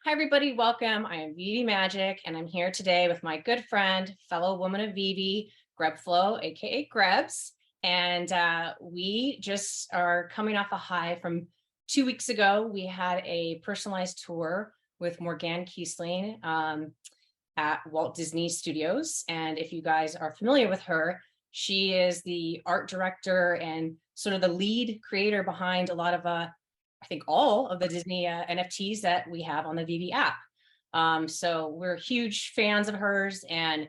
Hi, everybody. Welcome. I am Vivi Magic, and I'm here today with my good friend, fellow woman of Vivi, Grebflow, aka Grebs. And we just are coming off a high from 2 weeks ago. We had a personalized tour with Morgane Kiesling at Walt Disney Studios. And if you guys are familiar with her, she is the art director and sort of the lead creator behind a lot of I think all of the Disney NFTs that we have on the Veve app. So we're huge fans of hers, and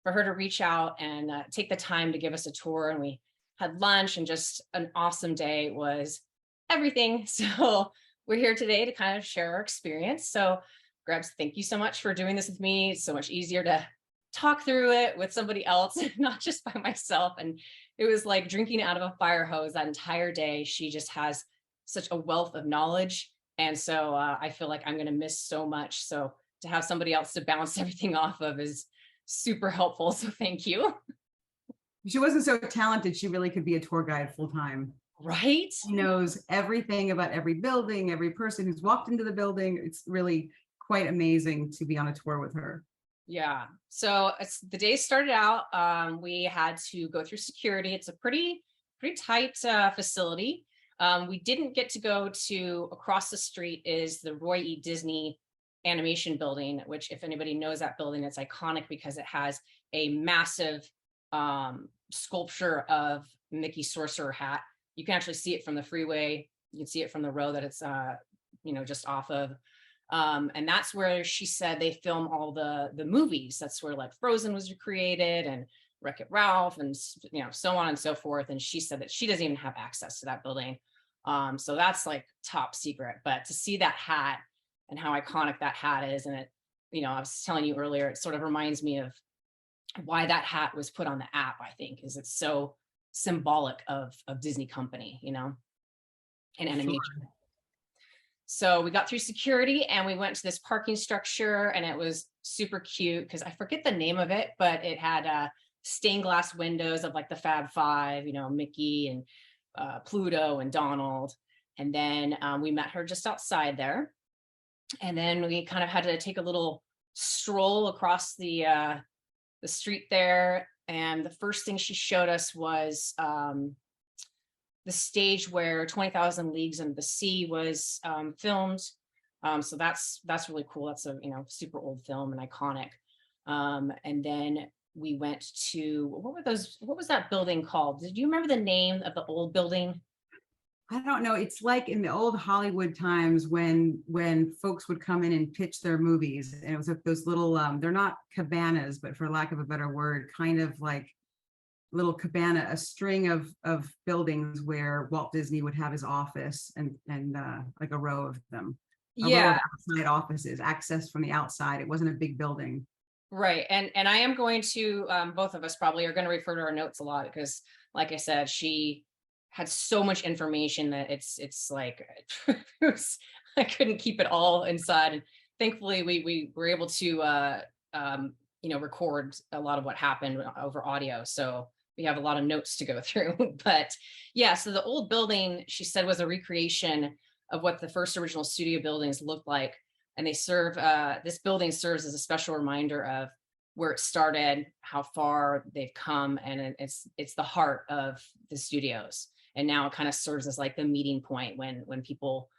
for her to reach out and take the time to give us a tour, and we had lunch and just an awesome day. It was everything. So we're here today to kind of share our experience. So Grebs, thank you so much for doing this with me. It's so much easier to talk through it with somebody else, not just by myself. And it was like drinking out of a fire hose that entire day. She just has such a wealth of knowledge. And so I feel like I'm going to miss so much. So to have somebody else to bounce everything off of is super helpful. So thank you. She wasn't so talented, she really could be a tour guide full time. Right? She knows everything about every building, every person who's walked into the building. It's really quite amazing to be on a tour with her. Yeah. So the day started out, we had to go through security. It's a pretty tight facility. We didn't get to go to across the street is the Roy E. Disney animation building, which if anybody knows that building, it's iconic because it has a massive sculpture of Mickey Sorcerer hat. You can actually see it from the freeway. You can see it from the road that it's just off of. And that's where she said they film all the movies. That's where like Frozen was created and Wreck-It Ralph and so on and so forth. And she said that she doesn't even have access to that building. So that's like top secret. But to see that hat and how iconic that hat is, and it, I was telling you earlier, it sort of reminds me of why that hat was put on the app, I think, is it's so symbolic of Disney company, and animation. Sure. So we got through security and we went to this parking structure, and it was super cute because I forget the name of it, but it had stained glass windows of like the Fab Five, Mickey and Pluto and Donald. And then we met her just outside there. And then we kind of had to take a little stroll across the street there. And the first thing she showed us was the stage where 20,000 Leagues Under the Sea was filmed. So that's really cool. That's a super old film and iconic. And then we went to what was that building called? Did you remember the name of the old building? I don't know. It's like in the old Hollywood times when folks would come in and pitch their movies, and it was like those little they're not cabanas, but for lack of a better word, kind of like little cabana, a string of buildings where Walt Disney would have his office and like a row of them, a row of outside offices, access from the outside. It wasn't a big building. Right. And I am going to, both of us probably are going to refer to our notes a lot because, like I said, she had so much information that it's like, I couldn't keep it all inside. And thankfully we were able to, record a lot of what happened over audio. So we have a lot of notes to go through. But yeah, so the old building, she said, was a recreation of what the first original studio buildings looked like. And they serve, this building serves as a special reminder of where it started, how far they've come, and it's the heart of the studios. And now it kind of serves as like the meeting point when people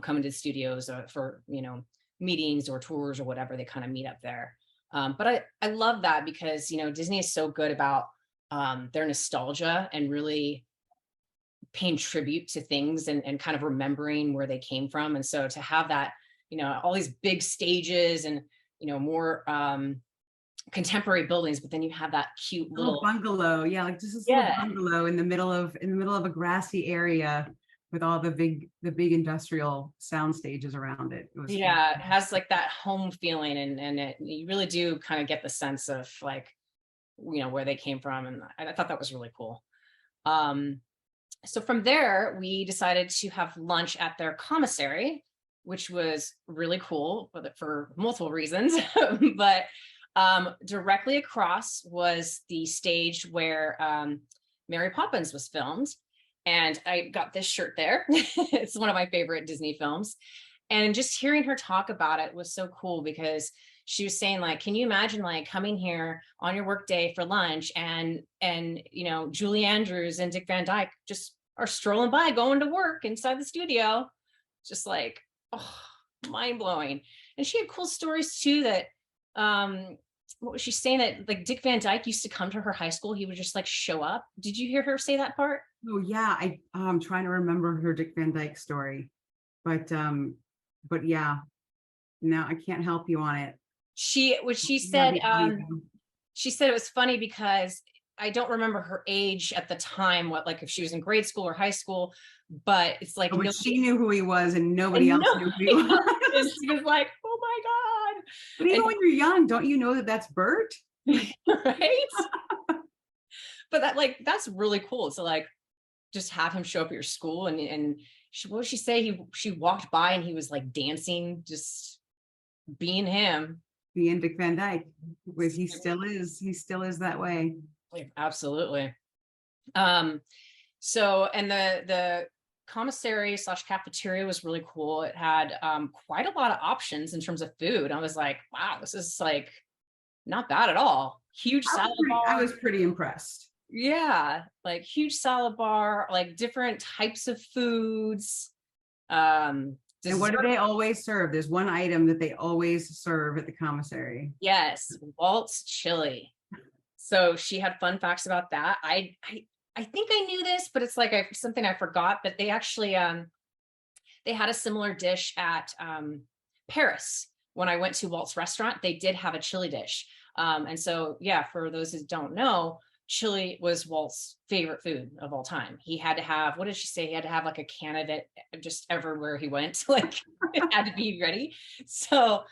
come into the studios for meetings or tours or whatever, they kind of meet up there. But I love that because Disney is so good about their nostalgia and really paying tribute to things and kind of remembering where they came from. And so to have that, all these big stages and more contemporary buildings, but then you have that cute little bungalow, like just this little bungalow in the middle of a grassy area with all the big industrial sound stages around it. It has like that home feeling, and you really do kind of get the sense of like where they came from, and I thought that was really cool. So from there we decided to have lunch at their commissary, which was really cool for multiple reasons. But directly across was the stage where Mary Poppins was filmed. And I got this shirt there. It's one of my favorite Disney films. And just hearing her talk about it was so cool because she was saying like, can you imagine like coming here on your work day for lunch and Julie Andrews and Dick Van Dyke just are strolling by going to work inside the studio, just like, oh, mind blowing. And she had cool stories too that what was she saying, that like Dick Van Dyke used to come to her high school, he would just like show up. Did you hear her say that part? Oh yeah, I'm trying to remember her Dick Van Dyke story, but yeah, no, I can't help you on it. She You have said the audio. she said it was funny because I don't remember her age at the time, what like if she was in grade school or high school, but it's like Oh, but nobody she knew who he was, and nobody and else knew who he nobody else was. she was like, oh my But even God. when you're young, don't you know that that's Bert? And right. But that like that's really cool. So like just have him show up at your school and she, what did she say? She walked by and he was like dancing, just being him. Being Dick Van Dyke, which he still is. He still is that way. Like, absolutely. So and the commissary slash cafeteria was really cool. It had quite a lot of options in terms of food. I was like, wow, this is like not bad at all. Huge salad I bar. was pretty impressed. Yeah, like huge salad bar, like different types of foods. Um, And what do dessert. they always serve? There's one item that they always serve at the commissary. Yes, Walts Chili. So she had fun facts about that. I think I knew this, but it's like something I forgot. But they actually they had a similar dish at Paris when I went to Walt's restaurant. They did have a chili dish, and so yeah, for those who don't know, chili was Walt's favorite food of all time. He had to have, what did she say? He had to have like a can of it just everywhere he went. Like it had to be ready. So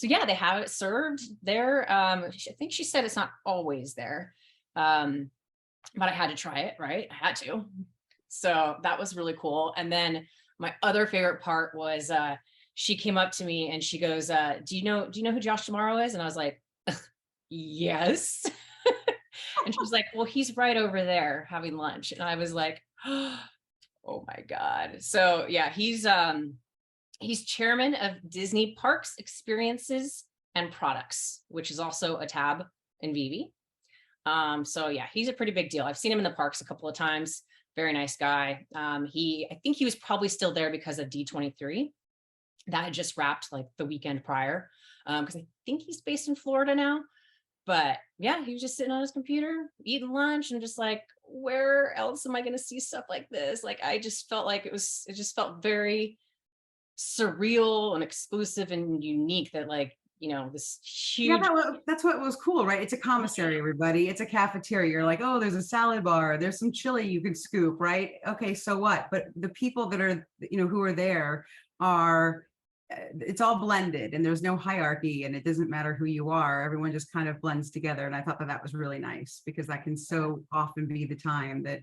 yeah, they have it served there. I think she said it's not always there. But I had to try it, right? I had to. So that was really cool. And then my other favorite part was she came up to me and she goes, do you know who Josh Tomorrow is? And I was like, yes. And she was like, well, he's right over there having lunch. And I was like, oh my God. So yeah, he's chairman of Disney Parks, Experiences, and Products, which is also a tab in veve. So yeah, he's a pretty big deal. I've seen him in the parks a couple of times. Very nice guy. I think he was probably still there because of D23 that had just wrapped like the weekend prior. Because I think he's based in Florida now. But yeah, he was just sitting on his computer, eating lunch, and just like, where else am I going to see stuff like this? Like, I just felt like it just felt very surreal and exclusive and unique that like, this Yeah, huge. that's what was cool, right? It's a commissary, everybody. It's a cafeteria. You're like, oh, there's a salad bar. There's some chili you could scoop, right? Okay, so what? But the people that are, who are there are, it's all blended and there's no hierarchy and it doesn't matter who you are. Everyone just kind of blends together. And I thought that was really nice because that can so often be the time that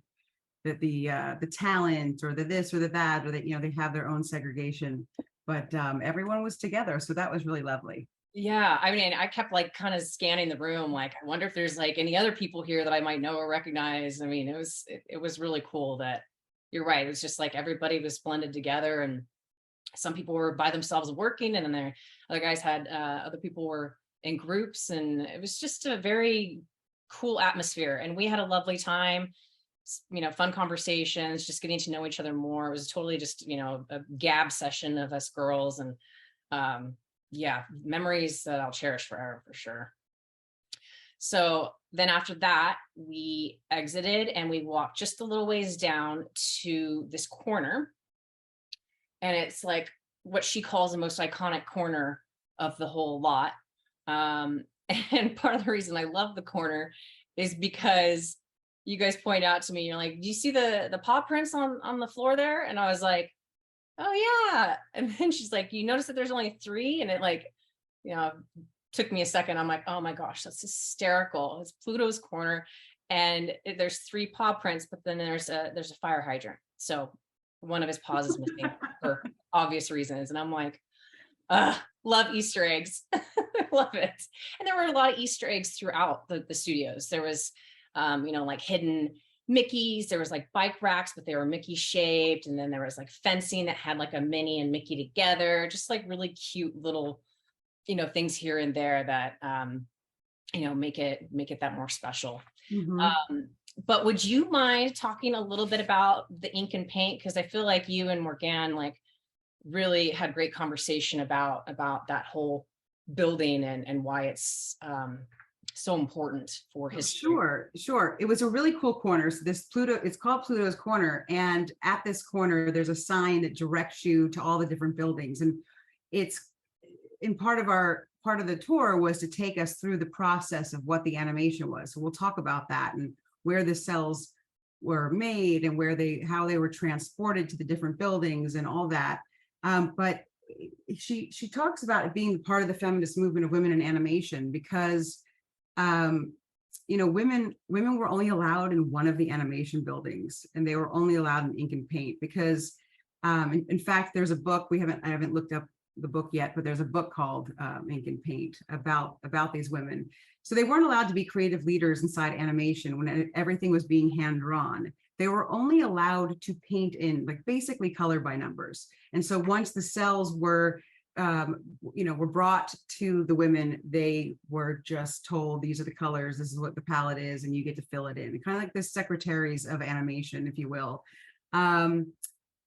the talent or the this or the that, or that, they have their own segregation, but everyone was together. So that was really lovely. Yeah, I mean, I kept like kind of scanning the room, like I wonder if there's like any other people here that I might know or recognize. I mean, it was really cool that you're right. It was just like everybody was blended together, and some people were by themselves working, and then there other guys had other people were in groups, and it was just a very cool atmosphere. And we had a lovely time, fun conversations, just getting to know each other more. It was totally just a gab session of us girls, and yeah, memories that I'll cherish forever for sure. So then after that, we exited and we walked just a little ways down to this corner. And it's like what she calls the most iconic corner of the whole lot. And part of the reason I love the corner is because you guys point out to me, you're like, do you see the paw prints on the floor there? And I was like, oh yeah. And then she's like, you notice that there's only 3? And it like, took me a second. I'm like, oh my gosh, that's hysterical. It's Plutos Corner. And there's 3 paw prints, but then there's a fire hydrant. So one of his paws is missing for obvious reasons. And I'm like, love Easter eggs. Love it. And there were a lot of Easter eggs throughout the studios. There was, like hidden Mickeys. There was like bike racks, but they were Mickey shaped. And then there was like fencing that had like a Minnie and Mickey together, just like really cute little, things here and there that, make it that more special. Mhm. Um, but would you mind talking a little bit about the ink and paint? Because I feel like you and Morgan like really had great conversation about that whole building and why it's so important for Oh, history. sure, sure. It was a really cool corner. So this Pluto, it's called Pluto's Corner. And at this corner, there's a sign that directs you to all the different buildings. And it's in part of the tour was to take us through the process of what the animation was. So we'll talk about that and where the cells were made and how they were transported to the different buildings and all that. But she talks about it being part of the feminist movement of women in animation because women were only allowed in one of the animation buildings, and they were only allowed in ink and paint because, in fact, there's a book I haven't looked up the book yet, but there's a book called Ink and Paint about these women. So they weren't allowed to be creative leaders inside animation when everything was being hand drawn. They were only allowed to paint in like basically color by numbers. And so once the cells were brought to the women, they were just told, these are the colors, this is what the palette is, and you get to fill it in. Kind of like the secretaries of animation, if you will.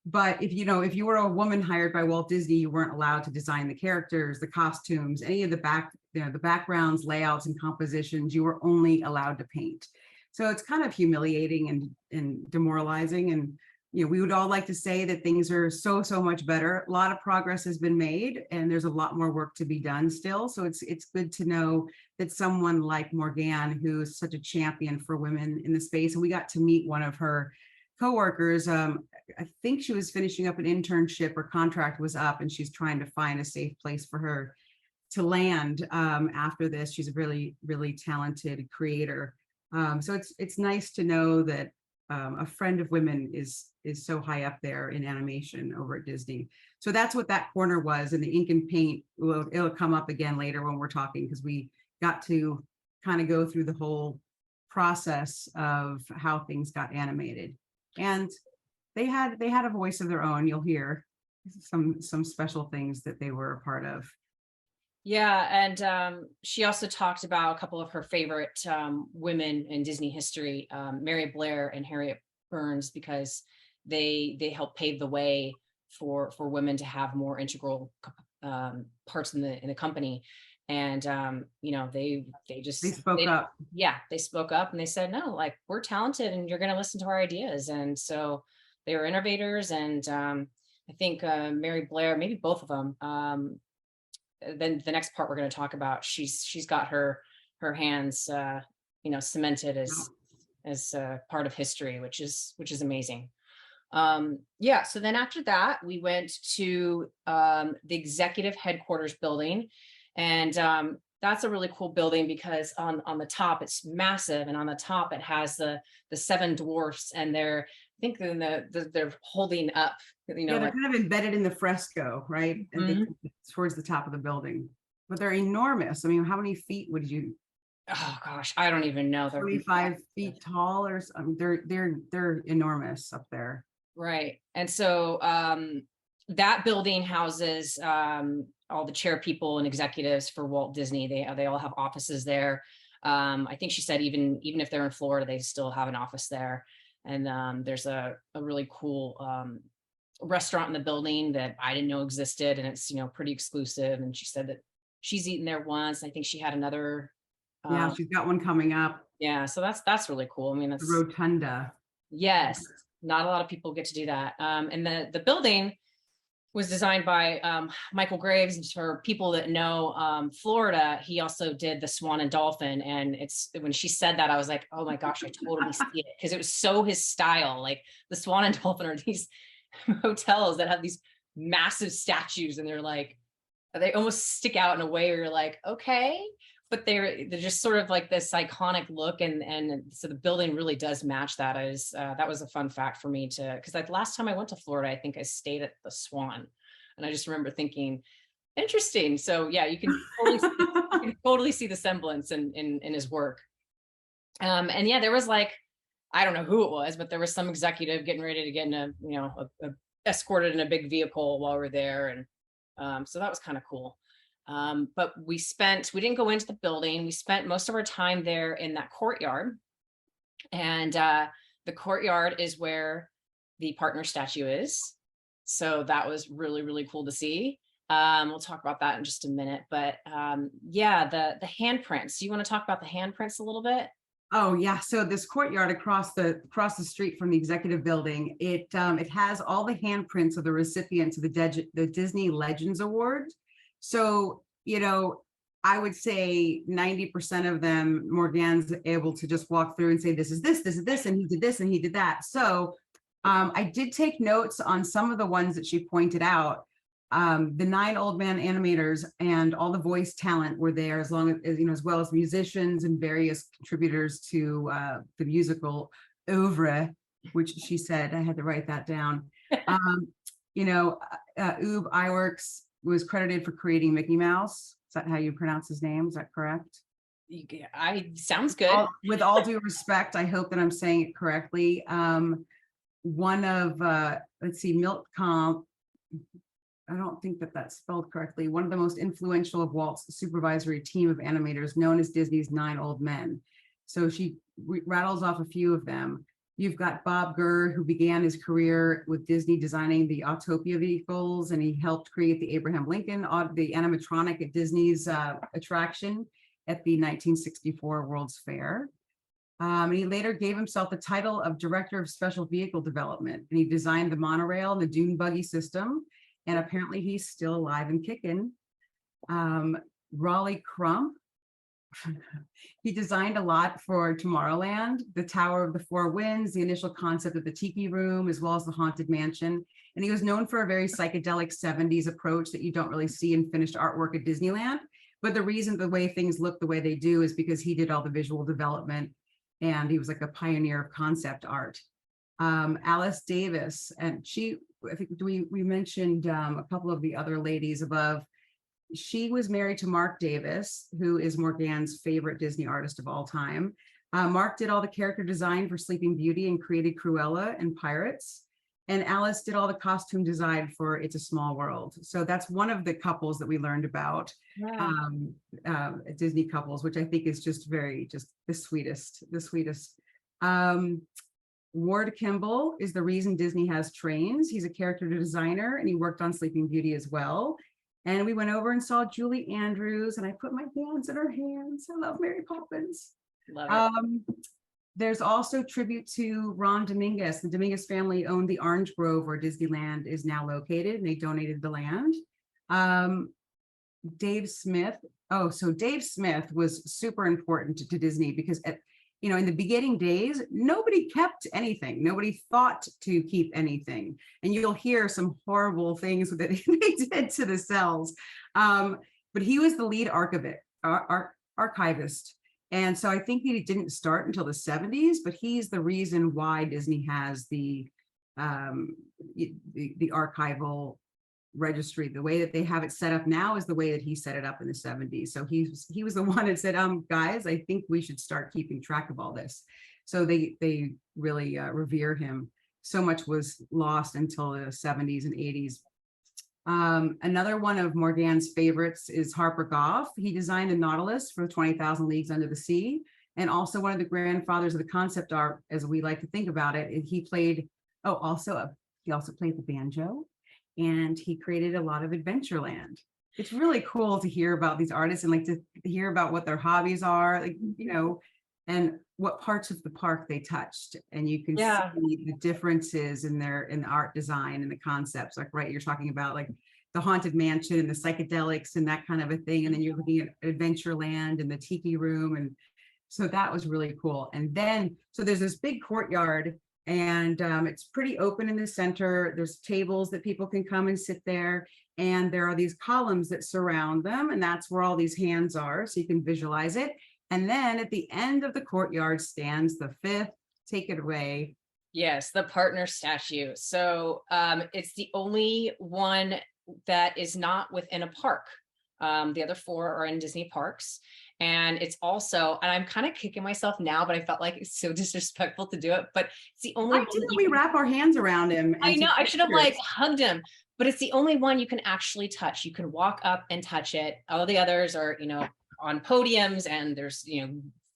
But if you were a woman hired by Walt Disney, you weren't allowed to design the characters, the costumes, any of the backgrounds, layouts, and compositions. You were only allowed to paint. So it's kind of humiliating and demoralizing. And we would all like to say that things are so much better. A lot of progress has been made, and there's a lot more work to be done still. So it's good to know that someone like Morgan, who is such a champion for women in the space, and we got to meet one of her coworkers. I think she was finishing up an internship, her contract was up, and she's trying to find a safe place for her to land after this. She's a really, really talented creator. So it's nice to know that a friend of women is so high up there in animation over at Disney. So that's what that corner was. And the ink and paint, it'll come up again later when we're talking, because we got to kind of go through the whole process of how things got animated. And they had a voice of their own. You'll hear some special things that they were a part of. Yeah, and she also talked about a couple of her favorite women in Disney history, Mary Blair and Harriet Burns, because they helped pave the way for women to have more integral parts in the company. And they spoke up. Yeah, they spoke up and they said, no, like, we're talented and you're going to listen to our ideas. And so they were innovators. And I think Mary Blair, maybe both of them. Then the next part we're going to talk about, she's got her hands cemented as part of history, which is amazing. Yeah, so then after that we went to the executive headquarters building, and that's a really cool building because on the top it's massive, and on the top it has the seven dwarfs, and they're, I think they're holding up, yeah, they're kind of embedded in the fresco, right? And towards the top of the building, but they're enormous. I mean, how many feet would you? Oh gosh, I don't even know. They're 25 feet tall, or they're enormous up there. Right. And so that building houses all the chair people and executives for Walt Disney. They all have offices there. I think she said even if they're in Florida, they still have an office there. And there's a really cool restaurant in the building that I didn't know existed, and it's pretty exclusive. And she said that she's eaten there once. I think she had another. Yeah, she's got one coming up. Yeah, so that's really cool. I mean, that's the Rotunda. Yes, not a lot of people get to do that. And the building was designed by Michael Graves. And for people that know Florida, he also did the Swan and Dolphin. And it's, when she said that, I was like, oh my gosh, I totally see it, because it was so his style. Like the Swan and Dolphin are these hotels that have these massive statues, and they almost stick out in a way where you're like, okay, but they're just sort of like this iconic look, and so the building really does match that. That was a fun fact for me because like last time I went to Florida, I think I stayed at the Swan, and I just remember thinking, interesting. So yeah, you can totally see the semblance in his work. And yeah, there was like, I don't know who it was, but there was some executive getting ready to get in escorted in a big vehicle while we're there. And so that was kind of cool. But we didn't go into the building. We spent most of our time there in that courtyard. And the courtyard is where the partner statue is. So that was really, really cool to see. We'll talk about that in just a minute. But yeah, the handprints. Do you want to talk about the handprints a little bit? Oh yeah, so this courtyard across the street from the executive building, it has all the handprints of the recipients of the Disney Legends Award. So, you know, I would say 90% of them, Morgan's able to just walk through and say, this is this, and he did this and he did that. So I did take notes on some of the ones that she pointed out. The 9 old man animators and all the voice talent were there, as long as, you know, as well as musicians and various contributors to the musical oeuvre, which she said, I had to write that down. You know, Ube Iwerks was credited for creating Mickey Mouse. Is that how you pronounce his name? Is that correct? Sounds good. With all due respect, I hope that I'm saying it correctly. One of, let's see, Miltcomp, I don't think that that's spelled correctly. One of the most influential of Walt's supervisory team of animators, known as Disney's 9 Old Men. So she rattles off a few of them. You've got Bob Gurr, who began his career with Disney designing the Autopia vehicles, and he helped create the Abraham Lincoln, the animatronic at Disney's attraction at the 1964 World's Fair. And he later gave himself the title of Director of Special Vehicle Development, and he designed the monorail and the dune buggy system. And apparently he's still alive and kicking. Raleigh Crump, he designed a lot for Tomorrowland, the Tower of the Four Winds, the initial concept of the Tiki Room, as well as the Haunted Mansion. And he was known for a very psychedelic 70s approach that you don't really see in finished artwork at Disneyland. But the reason the way things look the way they do is because he did all the visual development, and he was like a pioneer of concept art. Alice Davis, and I think we mentioned a couple of the other ladies above. She was married to Mark Davis, who is Morgan's favorite Disney artist of all time. Mark did all the character design for Sleeping Beauty and created Cruella and Pirates. And Alice did all the costume design for It's a Small World. So that's one of the couples that we learned about, Disney couples, which I think is just the sweetest. Ward Kimball is the reason Disney has trains. He's a character designer, and he worked on Sleeping Beauty as well. And we went over and saw Julie Andrews, and I put my hands in her hands. I love Mary Poppins. Love it. There's also tribute to Ron Dominguez. The Dominguez family owned the Orange Grove where Disneyland is now located, and they donated the land. Dave Smith. Oh, so Dave Smith was super important to Disney because in the beginning days, nobody kept anything. Nobody thought to keep anything. And you'll hear some horrible things that they did to the cells. But he was the lead archivist. And so I think he didn't start until the 70s, but he's the reason why Disney has the archival registry. The way that they have it set up now is the way that he set it up in the 70s. So he was the one that said, guys, I think we should start keeping track of all this. So they really revere him. So much was lost until the 70s and 80s. Another one of Morgan's favorites is Harper Goff. He designed the Nautilus for 20,000 Leagues Under the Sea, and also one of the grandfathers of the concept art, as we like to think about it. And he also played the banjo, and he created a lot of Adventureland. It's really cool to hear about these artists and like to hear about what their hobbies are, and what parts of the park they touched. And you can see the differences in the art design and the concepts. Like, right, you're talking about like the Haunted Mansion and the psychedelics and that kind of a thing. And then you're looking at Adventureland and the Tiki Room. And so that was really cool. And then, so there's this big courtyard, and it's pretty open in the center. There's tables that people can come and sit there. And there are these columns that surround them. And that's where all these hands are. So you can visualize it. And then at the end of the courtyard stands the fifth. Take it away. Yes, the partner statue. So it's the only one that is not within a park. The other four are in Disney parks. And it's also, and I'm kind of kicking myself now, but I felt like it's so disrespectful to do it. But it's the only Why one that didn't you we can, wrap our hands around him I and know take I should have like pictures? hugged him, but it's the only one you can actually touch. You can walk up and touch it. All the others are, on podiums and there's,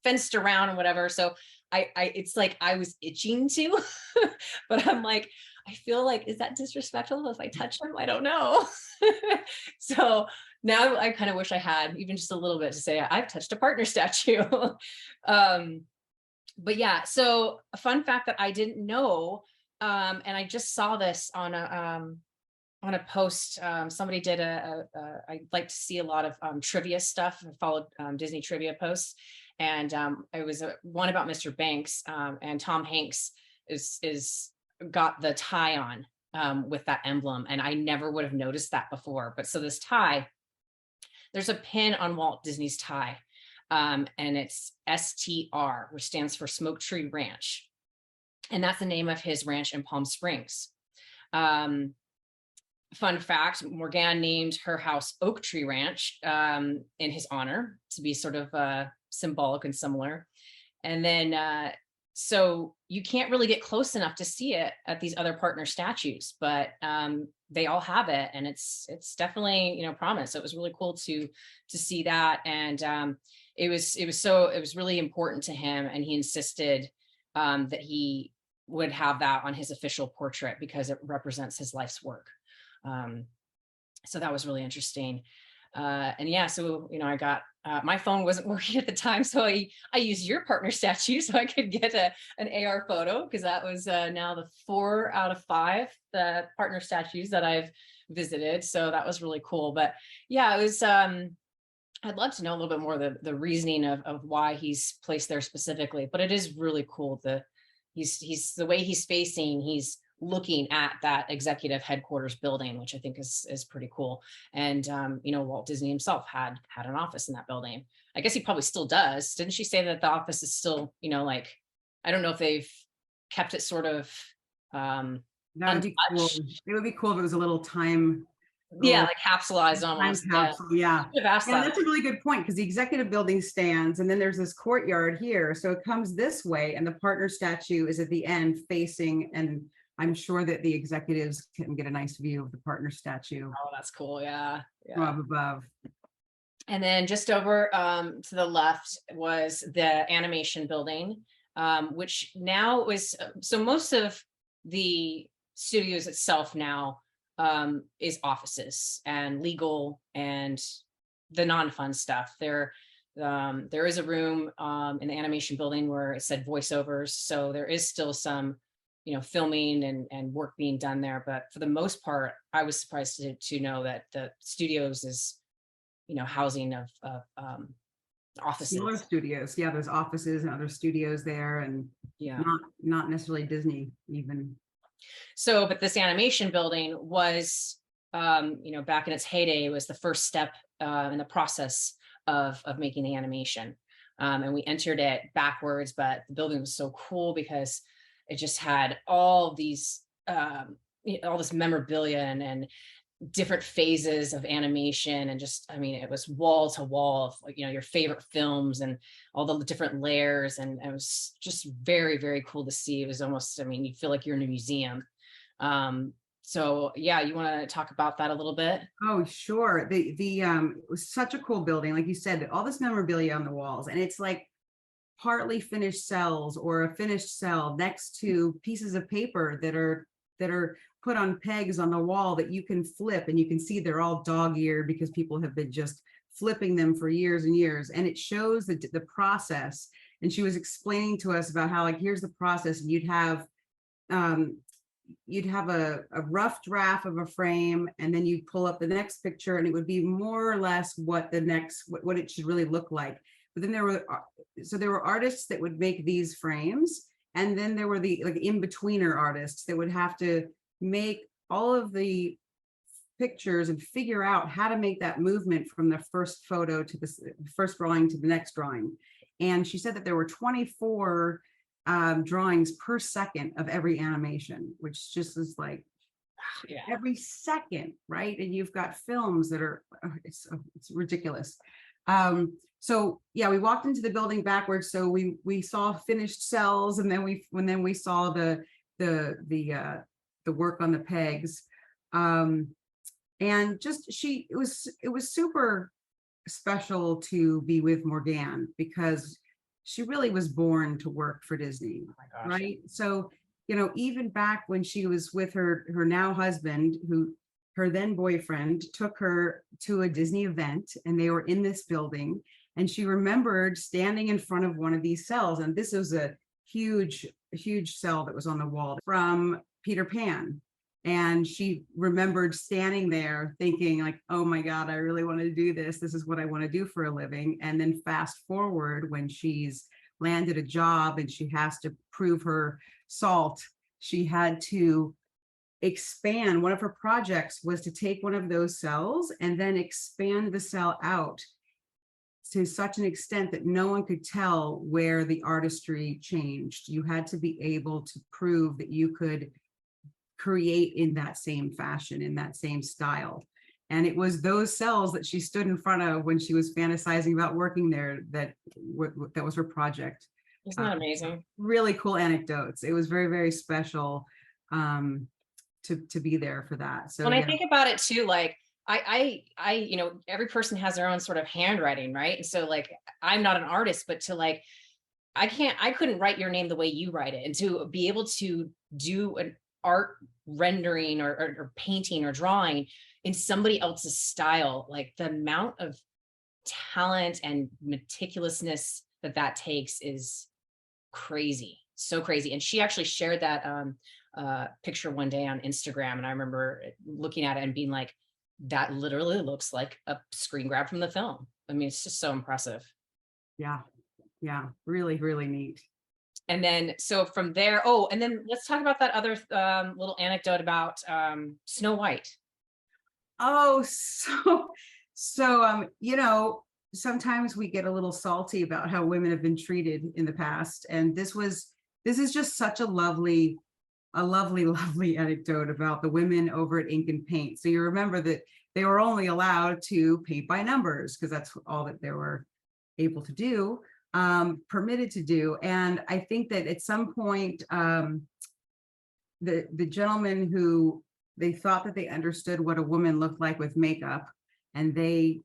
fenced around and whatever. So it's like I was itching to, but I'm like, I feel like, is that disrespectful if I touch him? I don't know. So now I kind of wish I had even just a little bit to say I've touched a partner statue. But yeah, so a fun fact that I didn't know, and I just saw this on a post. Somebody did I like to see a lot of trivia stuff. I followed Disney trivia posts, and it was one about Mr. Banks, and Tom Hanks is got the tie on with that emblem, and I never would have noticed that before. But so this tie, there's a pin on Walt Disney's tie, and it's STR, which stands for Smoke Tree Ranch, and that's the name of his ranch in Palm Springs. Fun fact, Morgan named her house Oak Tree Ranch in his honor, to be sort of symbolic and similar. And then, so you can't really get close enough to see it at these other partner statues, but they all have it, and it's definitely, prominent. So it was really cool to see that, and it was really important to him, and he insisted that he would have that on his official portrait because it represents his life's work. So that was really interesting. And yeah, so, I got, my phone wasn't working at the time. So I used your partner statue so I could get an AR photo, because that was now the 4 out of 5, the partner statues that I've visited. So that was really cool. But yeah, it was, I'd love to know a little bit more the reasoning of why he's placed there specifically, but it is really cool. He's the way he's facing, he's looking at that executive headquarters building, which I think is pretty cool. And Walt Disney himself had an office in that building. I guess he probably still does. Didn't she say that the office is still, like, I don't know if they've kept it sort of That would be cool. untouched. It would be cool if it was a little time. Yeah, like capsulized Time almost. Yeah. capsule, yeah. Should have asked Yeah, that. that's a really good point, because the executive building stands and then there's this courtyard here. So it comes this way and the partner statue is at the end facing, and I'm sure that the executives can get a nice view of the partner statue Oh, that's cool. Yeah. from Yeah. up above. And then just over to the left was the animation building, which now was, so most of the studios itself now is offices and legal and the non-fun stuff. There is a room in the animation building where it said voiceovers. So there is still some, filming and work being done there. But for the most part, I was surprised to know that the studios is, housing of offices. Smaller studios. Yeah, there's offices and other studios there, and Yeah. not necessarily Disney even. So, but this animation building was, back in its heyday, was the first step in the process of making the animation. And we entered it backwards, but the building was so cool because it just had all these, all this memorabilia and different phases of animation, and just, it was wall to wall of, like, your favorite films and all the different layers, and it was just very, very cool to see. It was almost, you feel like you're in a museum. So yeah, you want to talk about that a little bit? Oh, sure. It was such a cool building, like you said, all this memorabilia on the walls, and it's like partly finished cells or a finished cell next to pieces of paper that are put on pegs on the wall that you can flip, and you can see they're all dog-eared because people have been just flipping them for years and years. And it shows the process. And she was explaining to us about how, like, here's the process, and you'd have a rough draft of a frame, and then you'd pull up the next picture, and it would be more or less what it should really look like. But then there were artists that would make these frames, and then there were the in-betweener artists that would have to make all of the pictures and figure out how to make that movement from the first photo to the first drawing to the next drawing. And she said that there were 24 drawings per second of every animation, which just is like, yeah, every second, right? And you've got films that are, it's ridiculous. So yeah, we walked into the building backwards. So we saw finished cells, and then we saw the work on the pegs. And just it was super special to be with Morgane, because she really was born to work for Disney, Oh my gosh. right? So, even back when she was with her now husband, who her then boyfriend took her to a Disney event, and they were in this building, and she remembered standing in front of one of these cells, and this was a huge cell that was on the wall from Peter Pan. And she remembered standing there thinking like, oh my God, I really want to do this. This is what I want to do for a living. And then fast forward, when she's landed a job and she has to prove her salt, she had to expand. One of her projects was to take one of those cells and then expand the cell out to such an extent that no one could tell where the artistry changed. You had to be able to prove that you could create in that same fashion, in that same style. And it was those cells that she stood in front of when she was fantasizing about working there that was her project. Isn't that amazing? Really cool anecdotes. It was very, very special to be there for that. So when yeah. I think about it too, like I every person has their own sort of handwriting, right? And so like, I'm not an artist, but to like, I couldn't write your name the way you write it. And to be able to do an art rendering or painting or drawing in somebody else's style, like the amount of talent and meticulousness that takes is crazy, so crazy. And she actually shared that picture one day on Instagram, and I remember looking at it and being like, that literally looks like a screen grab from the film. I mean, it's just so impressive. Yeah, really, really neat. And then, so from there, and then let's talk about that other little anecdote about Snow White. Oh, so sometimes we get a little salty about how women have been treated in the past. And this is just such a lovely anecdote about the women over at Ink and Paint. So you remember that they were only allowed to paint by numbers, because that's all that they were able to do. Permitted to do. And I think that at some point, the gentleman who they thought that they understood what a woman looked like with makeup, and they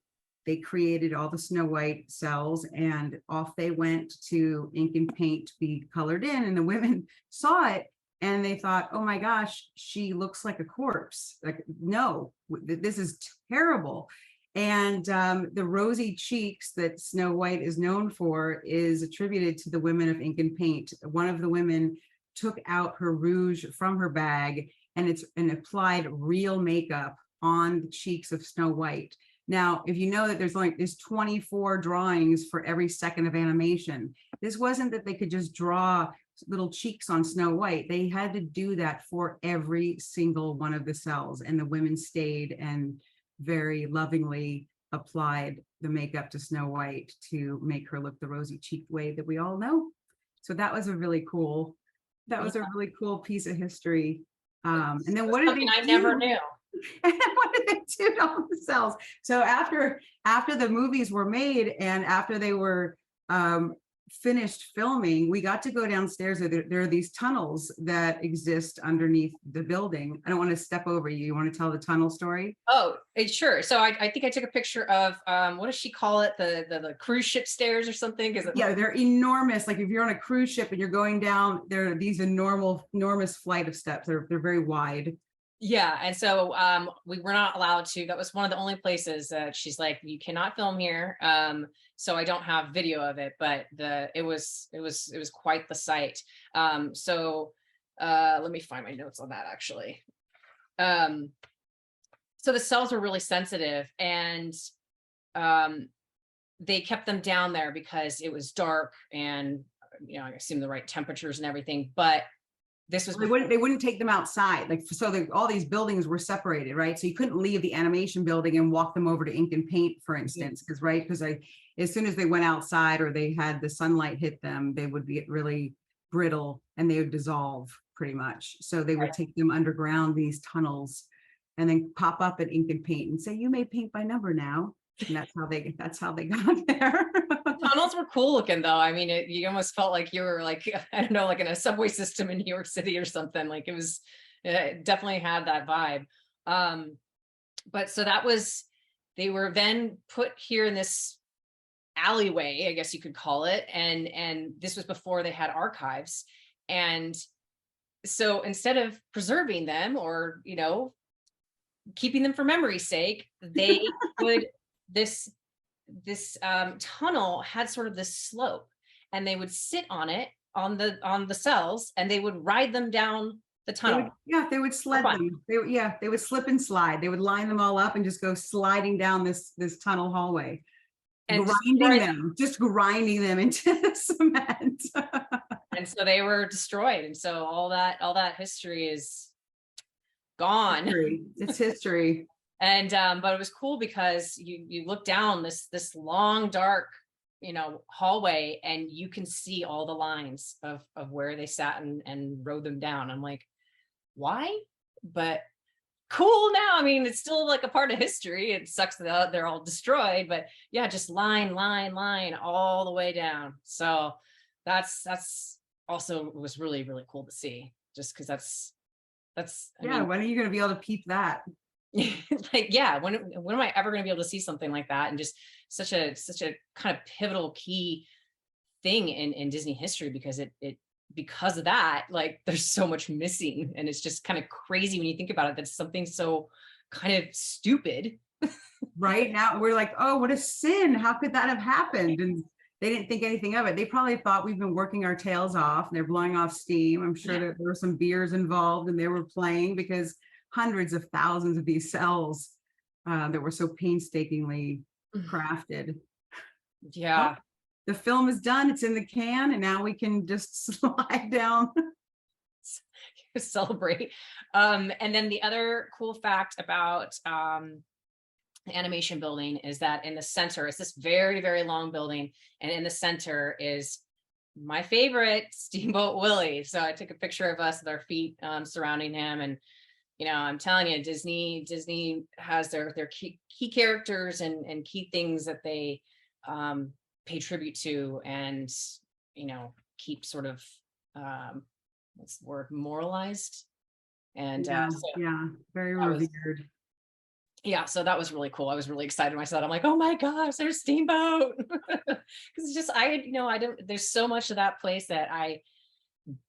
created all the Snow White cells, and off they went to Ink and Paint to be colored in, and the women saw it and they thought, oh my gosh, she looks like a corpse. Like, no, this is terrible. And the rosy cheeks that Snow White is known for is attributed to the women of Ink and Paint. One of the women took out her rouge from her bag and applied real makeup on the cheeks of Snow White. Now, if you know that there's 24 drawings for every second of animation, this wasn't that they could just draw little cheeks on Snow White. They had to do that for every single one of the cells, and the women stayed and very lovingly applied the makeup to Snow White to make her look the rosy cheeked way that we all know. So that was a really cool piece of history. And then what did I never knew. And what did they do to all the cells? So after the movies were made and after they were finished filming, we got to go downstairs. There are these tunnels that exist underneath the building. I don't want to step over you. You want to tell the tunnel story? Oh, sure. So I think I took a picture of what does she call it? The cruise ship stairs or something? Yeah, they're enormous. Like if you're on a cruise ship and you're going down, there are these enormous flight of steps. They're very wide. Yeah, and so we were not allowed to. That was one of the only places that she's like, you cannot film here. So I don't have video of it, but it was quite the sight. So let me find my notes on that actually. So the cells were really sensitive, and they kept them down there because it was dark and I assume the right temperatures and everything, but this was they wouldn't take them outside, like, so all these buildings were separated, right? So you couldn't leave the animation building and walk them over to Ink and Paint, for instance, because as soon as they went outside or they had the sunlight hit them, they would get really brittle and they would dissolve pretty much. So they would take them underground, these tunnels, and then pop up at Ink and Paint and say, you may paint by number now. And that's how they got there. tunnels were cool looking though. I mean, you almost felt like you were like, I don't know, like in a subway system in New York City or something. Like it definitely had that vibe. But so they were then put here in this alleyway, I guess you could call it. And this was before they had archives. And so instead of preserving them or, keeping them for memory's sake, they would, this tunnel had sort of this slope, and they would sit on it on the cells, and they would ride them down the tunnel. They would sled them. They would slip and slide. They would line them all up and just go sliding down this tunnel hallway, and just grinding them into cement. And so they were destroyed, and so all that history is gone. It's history. And but it was cool because you look down this long dark hallway, and you can see all the lines of where they sat and rode them down. I'm like, why? But cool now. I mean, it's still like a part of history. It sucks that they're all destroyed, but yeah, just line all the way down. So that's also was really, really cool to see, just because that's when are you going to be able to peep that? Like, yeah, when am I ever going to be able to see something like that? And just such a kind of pivotal key thing in Disney history, because because of that, like, there's so much missing, and it's just kind of crazy when you think about it, that's something so kind of stupid. Right now we're like, oh, what a sin, how could that have happened? And they didn't think anything of it. They probably thought we've been working our tails off and they're blowing off steam. I'm sure that there were some beers involved, and they were playing, because hundreds of thousands of these cells that were so painstakingly crafted. Yeah. Well, the film is done, it's in the can, and now we can just slide down. Celebrate. And then the other cool fact about the animation building is that in the center, it's this very, very long building, and in the center is my favorite, Steamboat Willie. So I took a picture of us with our feet surrounding him, and I'm telling you, Disney has their key characters and key things that they pay tribute to, and keep sort of what's the word, moralized. And very revered. So that was really cool. I was really excited when I saw it. I'm like, oh my gosh, there's Steamboat. Because it's just, I don't, there's so much of that place that I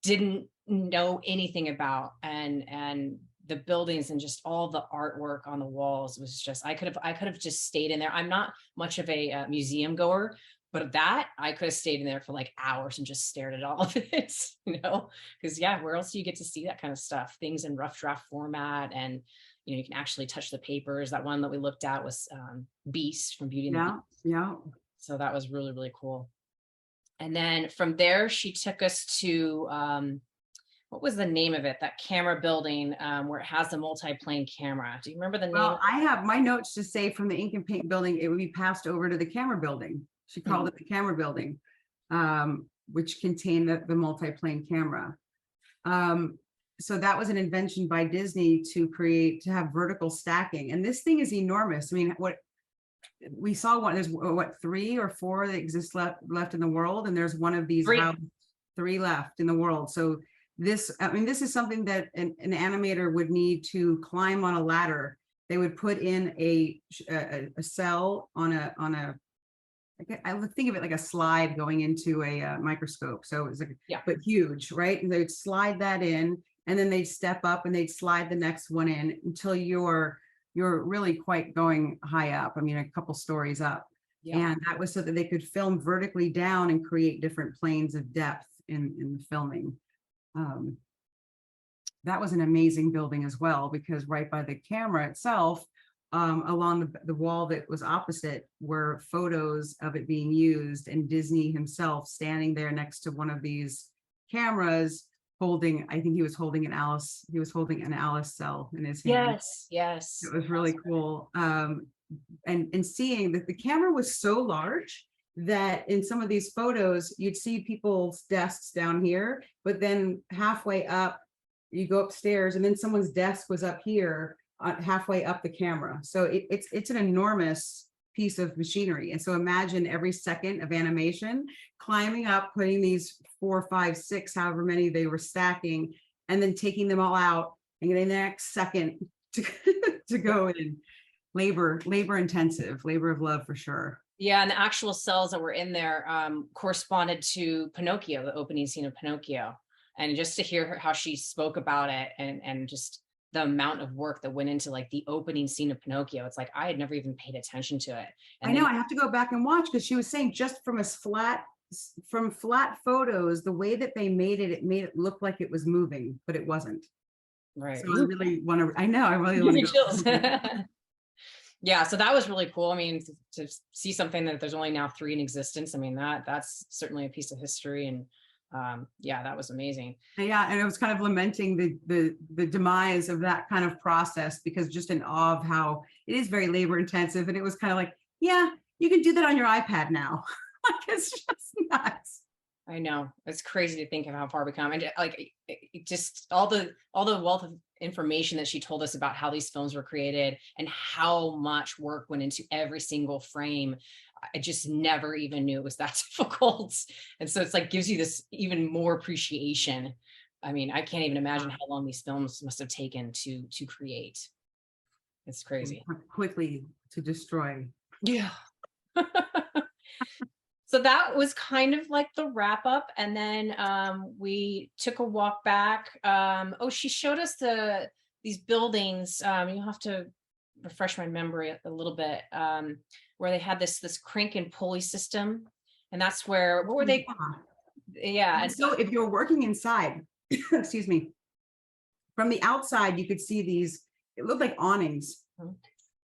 didn't know anything about, and the buildings and just all the artwork on the walls was just, I could have just stayed in there. I'm not much of a museum goer, but that I could have stayed in there for like hours and just stared at all of it, because where else do you get to see that kind of stuff? Things in rough draft format, and you can actually touch the papers. That one that we looked at was Beast from Beauty and the Beast. Yeah. So that was really, really cool. And then from there, she took us to what was the name of it? That camera building where it has the multi-plane camera. Do you remember the name? Well, I have my notes to say from the ink and paint building, it would be passed over to the camera building. She called it the camera building, which contained the multi-plane camera. So that was an invention by Disney to have vertical stacking. And this thing is enormous. I mean, what we saw, there's 3 or 4 that exist left in the world. And there's one of these 3 left in the world. So this is something that an animator would need to climb on a ladder. They would put in a cell on a I would think of it like a slide going into a microscope. So it was like, but huge, right? And they would slide that in, and then they'd step up and they'd slide the next one in until you're really quite going high up. I mean, a couple stories up. And that was so that they could film vertically down and create different planes of depth in the filming. That was an amazing building as well, because right by the camera itself, along the wall that was opposite, were photos of it being used, and Disney himself standing there next to one of these cameras, I think he was holding an Alice cell in his hand. Yes. It was really cool. And seeing that the camera was so large that in some of these photos, you'd see people's desks down here, but then halfway up, you go upstairs, and then someone's desk was up here, halfway up the camera. So it's an enormous piece of machinery. And so imagine every second of animation, climbing up, putting these 4, 5, 6, however many they were stacking, and then taking them all out and getting the next second to, to go in. Labor intensive, labor of love for sure. Yeah, and the actual cells that were in there corresponded to Pinocchio, the opening scene of Pinocchio. And just to hear her, how she spoke about it, and just the amount of work that went into like the opening scene of Pinocchio, it's like I had never even paid attention to it. And I know, I have to go back and watch, because she was saying just from flat photos, the way that they made it made it look like it was moving, but it wasn't. Right. So I really want to, I really want to go. Yeah, so that was really cool. I mean, to see something that there's only now 3 in existence, I mean, that's certainly a piece of history. And yeah, that was amazing. Yeah, and I was kind of lamenting the demise of that kind of process, because just in awe of how it is very labor intensive. And it was kind of like, yeah, you can do that on your iPad now. Like, it's just nuts. I know, it's crazy to think of how far we come, and like just all the wealth of information that she told us about how these films were created and how much work went into every single frame. I just never even knew it was that difficult. And so it's like gives you this even more appreciation. I mean, I can't even imagine how long these films must have taken to create. It's crazy. Quickly to destroy. Yeah. So that was kind of like the wrap up. And then we took a walk back. Oh, she showed us these buildings. You have to refresh my memory a little bit, where they had this crank and pulley system. And that's where, what were they? Yeah. And so if you're working inside, excuse me, from the outside, you could see these, it looked like awnings,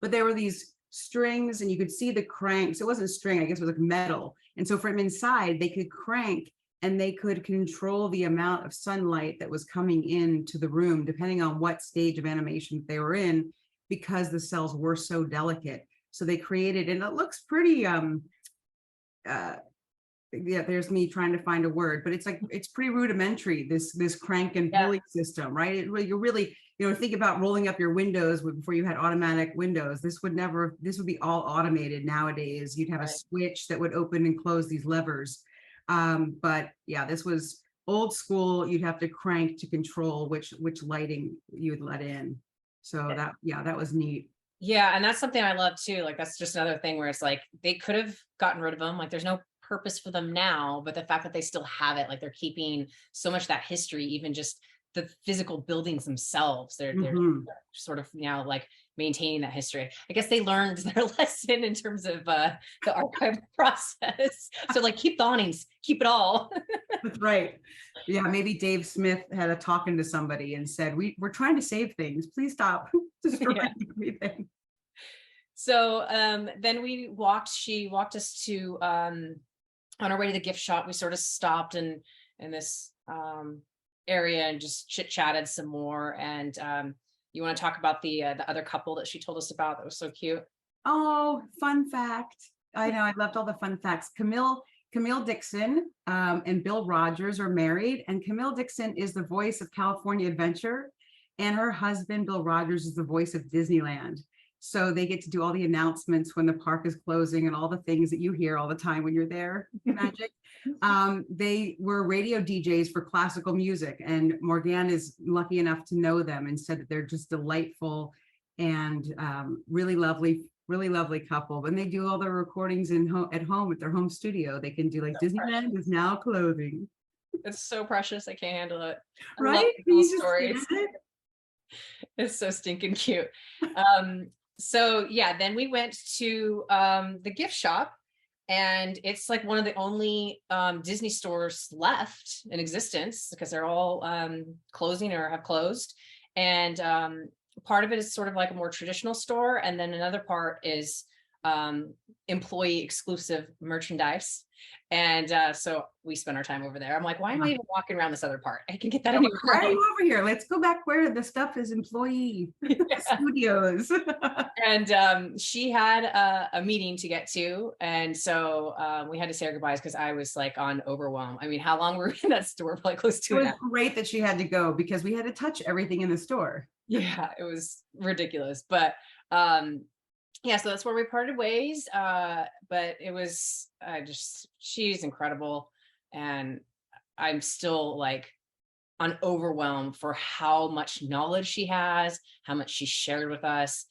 but there were these strings and you could see the cranks. It wasn't string, I guess it was like metal. And so from inside, they could crank and they could control the amount of sunlight that was coming into the room, depending on what stage of animation they were in, because the cells were so delicate. So they created, and it looks pretty, yeah, there's me trying to find a word, but it's like, it's pretty rudimentary, this crank and pulley system, right? You're really, think about rolling up your windows before you had automatic windows. This would be all automated nowadays. You'd have a switch that would open and close these levers. But yeah, this was old school. You'd have to crank to control which lighting you would let in. So that was neat. Yeah, and that's something I love too. Like that's just another thing where it's like they could have gotten rid of them. Like there's no purpose for them now, but the fact that they still have it, like they're keeping so much of that history, even just the physical buildings themselves, they're sort of now like maintaining that history. I guess they learned their lesson in terms of the archive process. So like keep the awnings, keep it all. That's right. Yeah, maybe Dave Smith had a talking to somebody and said, we're trying to save things, please stop destroying everything. So then she walked us to on our way to the gift shop. We sort of stopped in this area and just chit-chatted some more. And you want to talk about the other couple that she told us about that was so cute? Oh, fun fact. I know, I loved all the fun facts. Camille Dixon and Bill Rogers are married, and Camille Dixon is the voice of California Adventure, and her husband Bill Rogers is the voice of Disneyland. So they get to do all the announcements when the park is closing and all the things that you hear all the time when you're there. Magic. They were radio DJs for classical music, and Morgan is lucky enough to know them and said that they're just delightful and really lovely couple. When they do all their recordings at home at their home studio, they can do like Disneyland is now closing. It's so precious. I can't handle it. Right? Stories. It's so stinking cute. So yeah, then we went to the gift shop, and it's like one of the only Disney stores left in existence because they're all closing or have closed. And part of it is sort of like a more traditional store, and then another part is employee exclusive merchandise. And so we spent our time over there. I'm like, why am I even walking around this other part? I can get that anywhere. Why are you over here? Let's go back where the stuff is employee studios. And she had a meeting to get to. And so we had to say our goodbyes because I was like on overwhelm. I mean, how long were we in that store? Probably close to it. It was great that she had to go because we had to touch everything in the store. Yeah, it was ridiculous. But yeah, so that's where we parted ways. But it was she's incredible. And I'm still like overwhelmed for how much knowledge she has, how much she shared with us,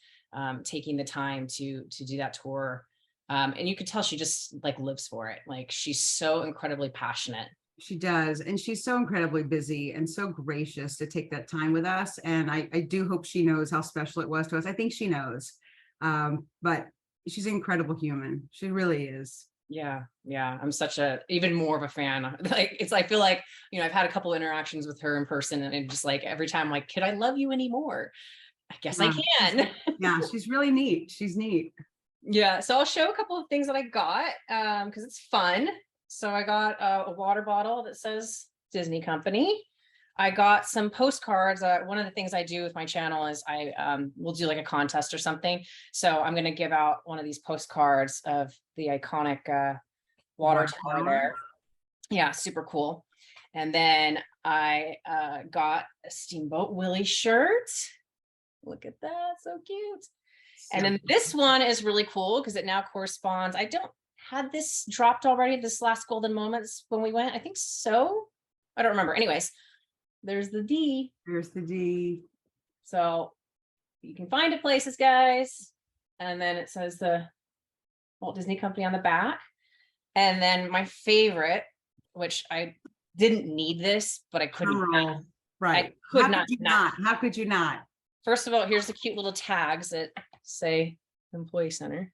taking the time to do that tour. And you could tell she just like lives for it. Like she's so incredibly passionate. She does. And she's so incredibly busy and so gracious to take that time with us. And I do hope she knows how special it was to us. I think she knows. But she's an incredible human. She really is. Yeah, yeah. I'm such a even more of a fan. Like I feel like, I've had a couple interactions with her in person, and it just like every time, like, could I love you anymore? I guess I Yeah, can. yeah, she's really neat. She's neat. Yeah. So I'll show a couple of things that I got because it's fun. So I got a water bottle that says Disney Company. I got some postcards. One of the things I do with my channel is I will do like a contest or something. So I'm going to give out one of these postcards of the iconic water tower there. Yeah, super cool. And then I got a Steamboat Willie shirt. Look at that, so cute. And then this one is really cool because it now corresponds. I don't had this dropped already, this last golden moments when we went. I think so. I don't remember. Anyways, there's the D. There's the D. So you can find it places, guys. And then it says the Walt Disney Company on the back. And then my favorite, which I didn't need this, but I couldn't. Right. I could not. How could you not? First of all, here's the cute little tags that say Employee Center.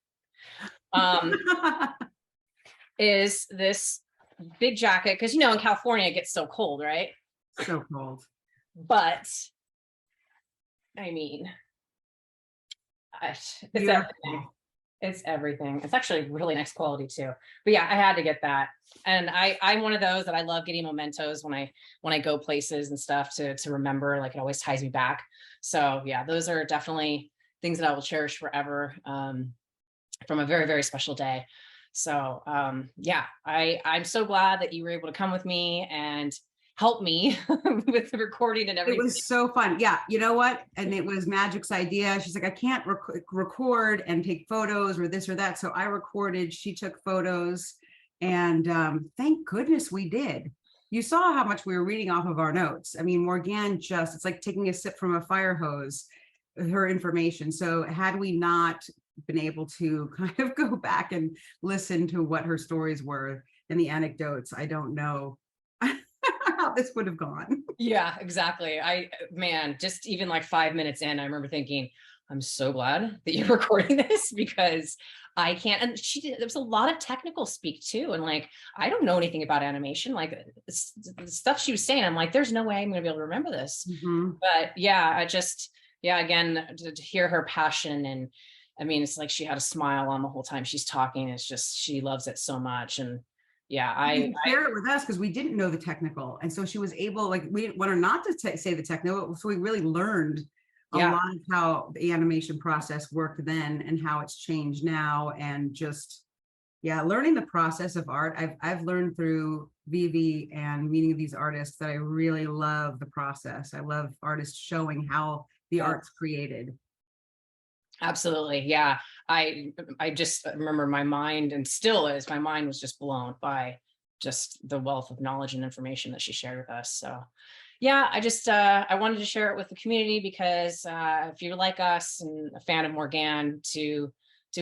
Is this big jacket, because in California it gets so cold, right? So cold. But I mean, it's everything. It's everything. It's actually really nice quality too. But yeah, I had to get that. And I'm one of those that I love getting mementos when I go places and stuff to remember. Like it always ties me back. So yeah, those are definitely things that I will cherish forever from a very, very special day. So yeah, I'm so glad that you were able to come with me and help me with the recording and everything. It was so fun. Yeah. You know what? And it was Magic's idea. She's like, I can't record and take photos or this or that. So I recorded, she took photos, and thank goodness we did. You saw how much we were reading off of our notes. I mean, Morgane it's like taking a sip from a fire hose, her information. So had we not been able to kind of go back and listen to what her stories were and the anecdotes, I don't know how this would have gone. Yeah, exactly. Just even like 5 minutes in, I remember thinking, I'm so glad that you're recording this because I can't. And there was a lot of technical speak too. And like, I don't know anything about animation. Like the stuff she was saying, I'm like, there's no way I'm going to be able to remember this. Mm-hmm. But yeah, again, to hear her passion, and I mean, it's like she had a smile on the whole time she's talking. It's just, she loves it so much. And yeah, I share it with us because we didn't know the technical. And so she was able, like, we didn't want her not to say the technical. So we really learned a lot of how the animation process worked then and how it's changed now. And just, learning the process of art. I've learned through veve and meeting these artists that I really love the process. I love artists showing how the art's created. Absolutely. Yeah. I just remember my mind, and still is, my mind was just blown by just the wealth of knowledge and information that she shared with us. So yeah, I wanted to share it with the community because if you're like us and a fan of Morgane, to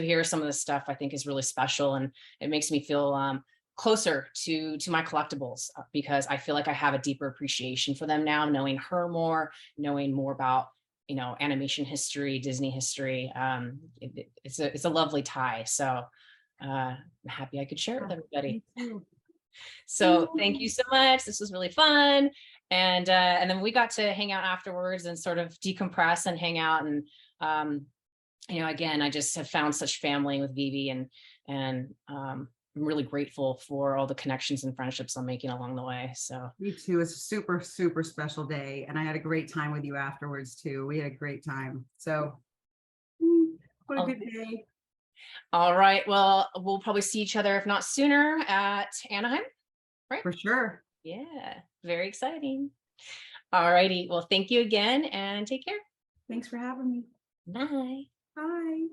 hear some of this stuff, I think is really special. And it makes me feel closer to my collectibles because I feel like I have a deeper appreciation for them now, knowing her more, knowing more about animation history, Disney history. It's a lovely tie. So I'm happy I could share it with everybody. So thank you so much. This was really fun. And then we got to hang out afterwards and sort of decompress and hang out. And again, I just have found such family with veve, and I'm really grateful for all the connections and friendships I'm making along the way. So me too. It's a super, super special day. And I had a great time with you afterwards too. We had a great time. So what a good day. All right. Well, we'll probably see each other, if not sooner, at Anaheim, right? For sure. Yeah. Very exciting. All righty. Well, thank you again and take care. Thanks for having me. Bye. Bye.